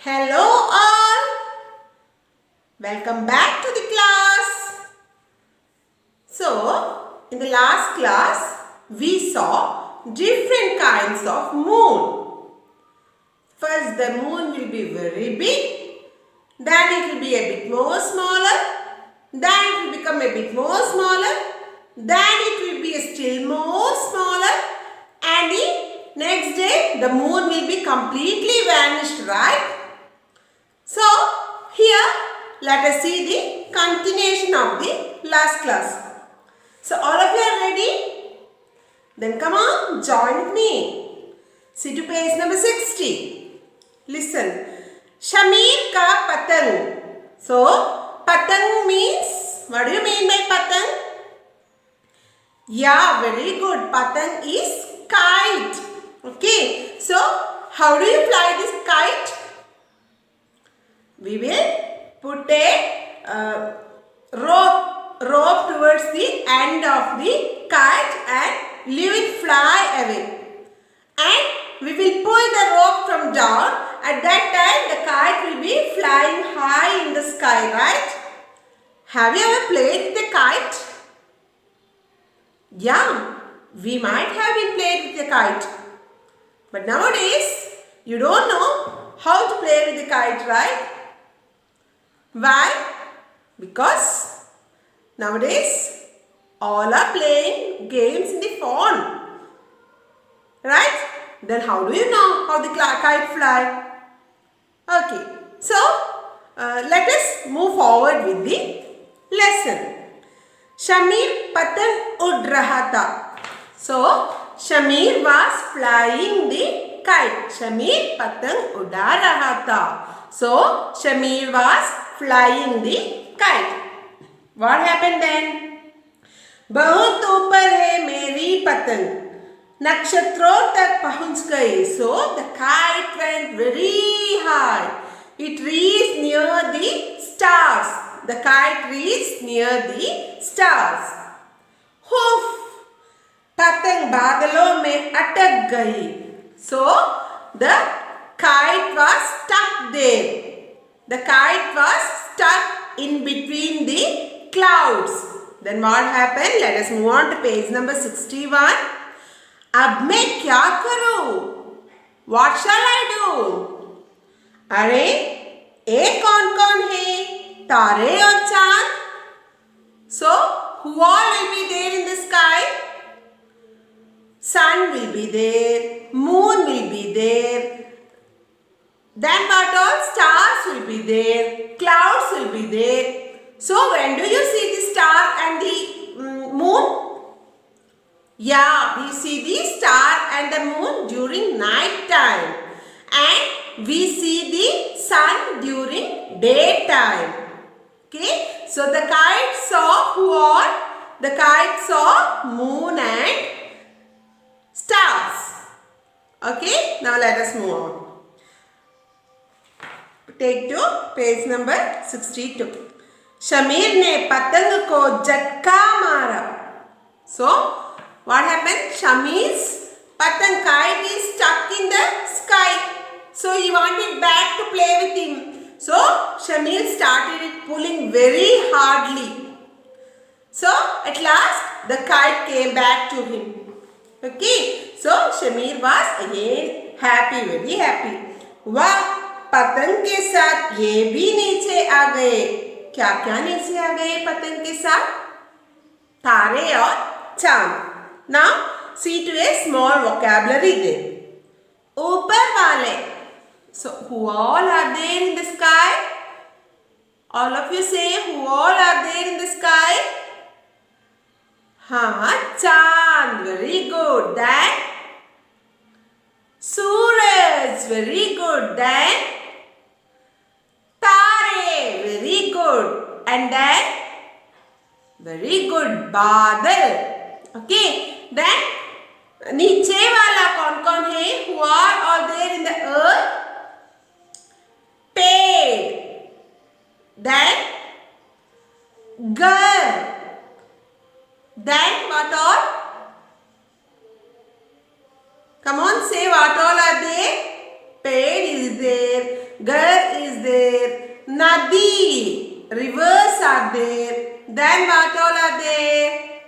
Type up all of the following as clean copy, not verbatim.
Hello all, welcome back to the class. So, in the last class, we saw different kinds of moon. First, the moon will be very big, then it will be a bit more smaller, then it will become a bit more smaller, then it will be still more smaller, and the next day the moon will be completely vanished, right? So, here let us see the continuation of the last class. So, all of you are ready? Then come on, join with me. See to page number 60. Listen. Shamir ka patang. So, patang means, what do you mean by patang? Yeah, very good. Patang is kite. Okay. So, how do you fly this kite? We will put a rope towards the end of the kite and leave it fly away. And we will pull the rope from down. At that time, the kite will be flying high in the sky, right? Have you ever played with a kite? Yeah, we might have been played with a kite. But nowadays, you don't know how to play with the kite, right? Why? Because nowadays all are playing games in the phone. Right? Then how do you know how the kite fly? Okay. So, let us move forward with the lesson. Shamir patang ud raha tha. So, Shamir was flying the kite. Shamir patang uda raha tha. So, Shamir was flying the kite. What happened then? बहुत ऊपर है मेरी पतंग नक्षत्रों तक पहुंच गई. So the kite went very high. It reached near the stars. The kite reached near the stars. Hoof! पतंग बादलों में अटक गई. So the kite was stuck there. The kite was stuck in between the clouds. Then what happened? Let us move on to page number 61. अब मैं क्या करूं? What shall I do? अरे ये कौन-कौन है? तारे और चांद? So, who all will be there in the sky? Sun will be there. Moon will be there. Then what all? Stars will be there. Clouds will be there. So, when do you see the star and the moon? Yeah, we see the star and the moon during night time. And we see the sun during daytime. Okay. So, the kite saw who all? The kite saw moon and stars. Okay. Now, let us move on. Take to page number 62. Shamir ने पतंग को झटका मारा. So, what happened? Shamir's patang kite is stuck in the sky. So, he wanted back to play with him. So, Shamir started pulling very hardly. So, at last, the kite came back to him. Okay. So, Shamir was again happy, very happy. Wow! पतंग के साथ ये भी नीचे आ गए. क्या क्या नीचे आ गए पतंग के साथ? तारे और चांद. Now see to a small vocabulary there. ऊपर वाले. So who all are there in the sky? All of you say who all are there in the sky? हाँ, चांद. Very good. Then Suraj. Very good. Then very good. And then very good बादल. Okay. Then नीचे वाला कौन-कौन है? Who are all there in the earth? पेड़. Then घर. Then what all? Come on, say what all are there? पेड़ is is there, Ghar is there, Nadi, rivers are there. Then what all are there?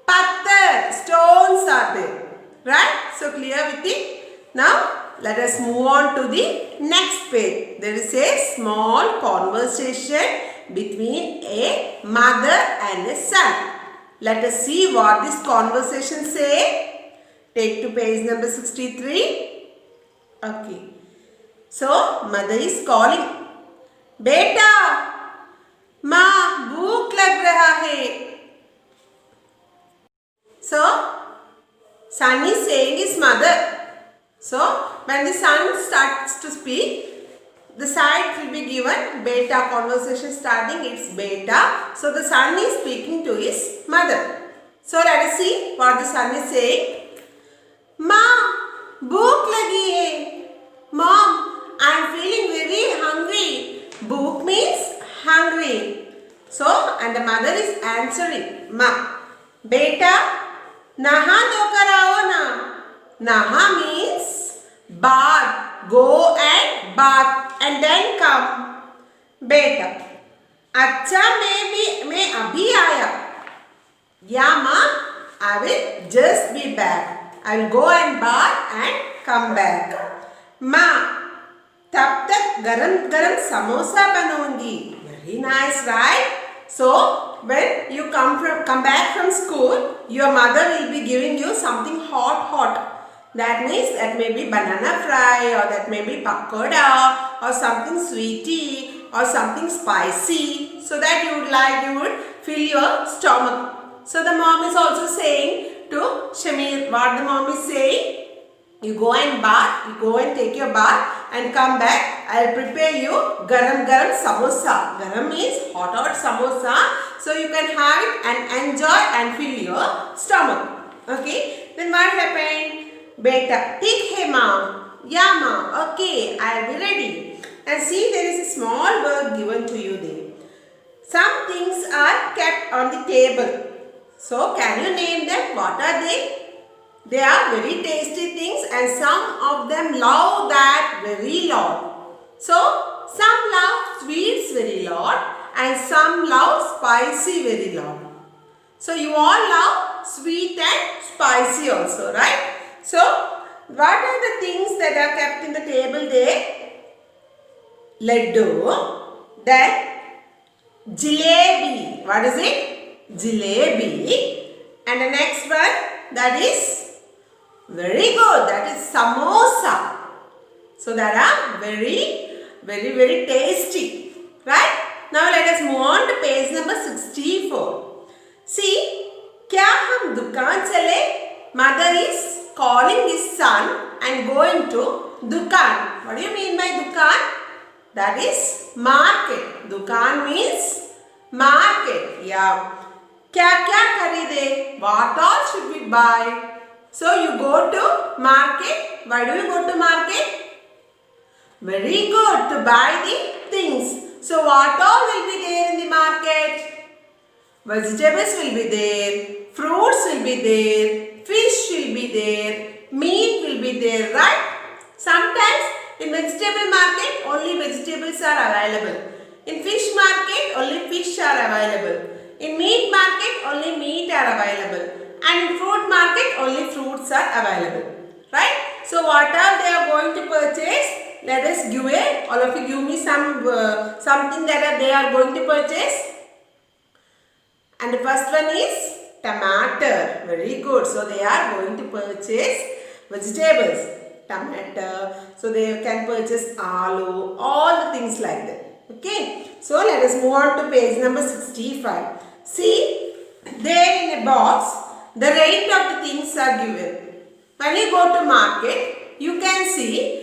Patthar, stones are there. Right? So clear with it? Now let us move on to the next page. There is a small conversation between a mother and a son. Let us see what this conversation say. Take to page number 63. Okay. So mother is calling. Beta, माँ भूख लग रहा है. So son is saying his mother. So when the son starts to speak, the side will be given beta, conversation starting, it's beta. So the son is speaking to his mother. So let us see what the son is saying. माँ भूख लगी है. Mom, I am feeling very hungry. Bhuk means hungry. So and the mother is answering, Ma, beta, naha dokar aao na. Naha means bath. Go and bath and then come. Beta, अच्छा मैं अभी आया. Yeah, ma, I will just be back. I will go and bath and come back. Ma, तब तक गरम गरम समोसा बनाऊंगी. Very nice, right? So when you come back from school, your mother will be giving you something hot. That means that may be banana fry, or that may be pakoda, or something sweetie, or something spicy, so that you would fill your stomach. So the mom is also saying to Shamir, what the mom is saying? You go and bath, you go and take your bath and come back. I will prepare you garam samosa. Garam means hot samosa. So you can have it and enjoy and fill your stomach. Okay. Then what happened? Beta, ठीक है mom. Yeah mom. Okay, I will be ready. And see, there is a small work given to you there. Some things are kept on the table. So can you name them? What are they? They are very tasty things and some of them love that very lot. So some love sweets very lot and some love spicy very lot. So you all love sweet and spicy also, right? So what are the things that are kept in the table there? Laddu, then jalebi. What is it? Jalebi. And the next one, that is very good. That is samosa. So that are very tasty. Right? Now let us move on to page number 64. See, क्या हम दुकान चले? Mother is calling his son and going to dukan. What do you mean by dukan? That is market. Dukan means market. Yeah. क्या खरीदे? What all should we buy? So you go to market. Why do you go to market? Very good, to buy the things. So what all will be there in the market? Vegetables will be there, fruits will be there, fish will be there, meat will be there, right? Sometimes in vegetable market only vegetables are available. In fish market only fish are available. In meat market only meat are available. And in fruit market only fruits are available. Right? So what are they are going to purchase? Let us give all of you give me something that they are going to purchase. And the first one is tomato. Very good. So they are going to purchase vegetables. Tomato. So they can purchase aloo. All the things like that. Okay. So let us move on to page number 65. See, there in a box, the rate of the things are given. When you go to market, you can see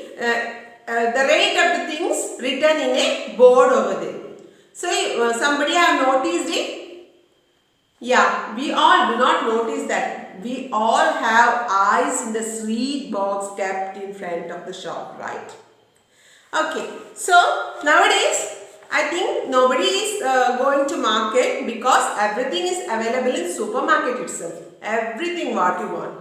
the rate of the things written in a board over there. So somebody have noticed it? Yeah, we all do not notice that. We all have eyes in the sweet box kept in front of the shop, right? Okay, so nowadays I think nobody is going to market because everything is available in supermarket itself. Everything what you want.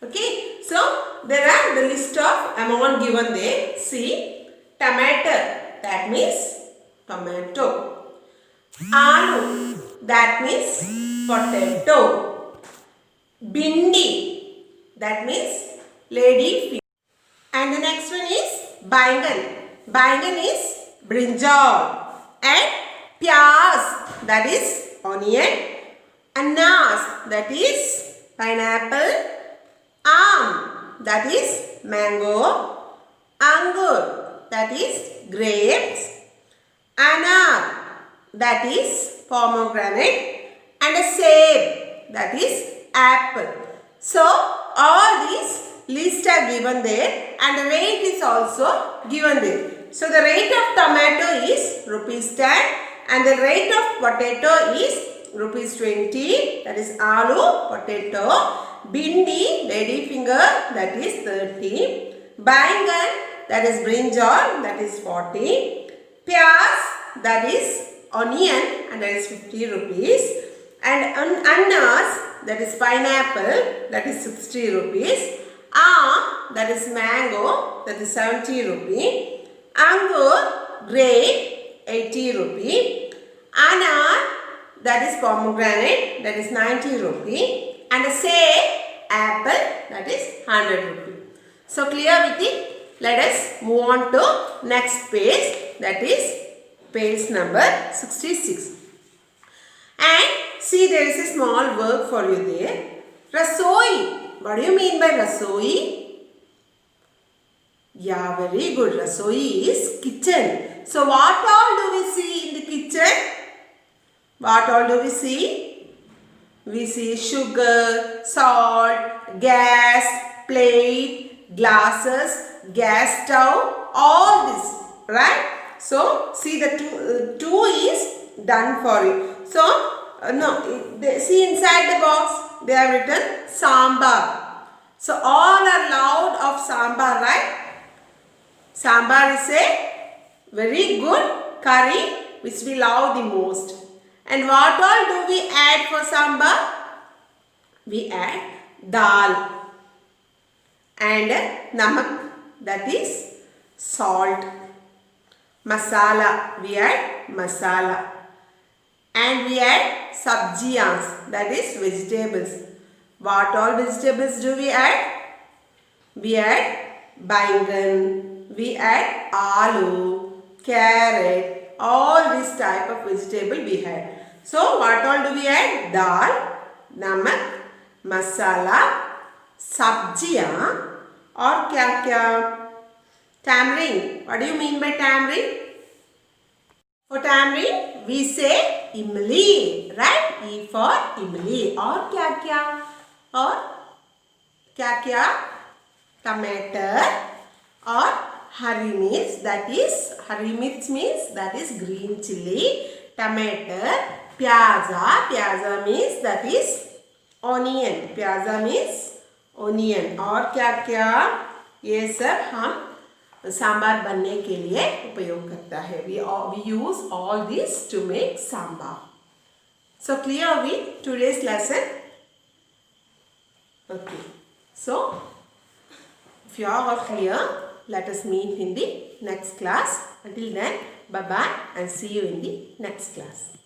Okay, so there are the list of amount given there. See, tomato, that means tomato. Aloo, that means potato. Bindi, that means lady finger. And the next one is Baingan. Baingan is brinjal. And pyaz, that is onion. Anas, that is pineapple. That is mango. Angur, that is grapes. Anar, that is pomegranate. And a seb, that is apple. So all these lists are given there and the rate is also given there. So the rate of tomato is rupees 10 and the rate of potato is rupees 20, that is aloo, potato. Bindi, lady finger, that is 30. Baingan, that is brinjal, that is 40. Pyaz, that is onion, and that is 50 rupees. And anas, that is pineapple, that is 60 rupees. That is mango, that is 70 rupees. Angur, grape, 80 rupees. Anar, that is pomegranate, that is 90 rupees. And say apple, that is 100 rupees. So clear with it? Let us move on to next page, that is page number 66. And see, there is a small work for you there. Rasoi. What do you mean by rasoi? Yeah, very good. Rasoi is kitchen. So what all do we see in the kitchen? What all do we see? We see sugar, salt, gas, plate, glasses, gas stove, all this, right? So, see the two is done for you. So, see inside the box, they have written sambar. So, all are loud of sambar, right? Sambar is a very good curry which we love the most. And what all do we add for sambar? We add dal and namak, that is salt. Masala, we add masala. And we add sabjiyans, that is vegetables. What all vegetables do we add? We add baingan, we add aloo, carrot, all this type of vegetable we had. So what all do we add? Dal, namak, masala, sabjiyan और क्या? Tamarind. What do you mean by tamarind? For tamarind we say imli, right? E for imli. और क्या? और क्या? Tomato or hari mirch, that means that is green chili. Tomato. Pyaza means that is onion. Pyaza means onion. और क्या? ये सब हम सांबार बनने के लिए उपयोग करता है. We use all this to make sambar. So clear with today's lesson? Okay. So if you are all clear, let us meet in the next class. Until then, bye-bye and see you in the next class.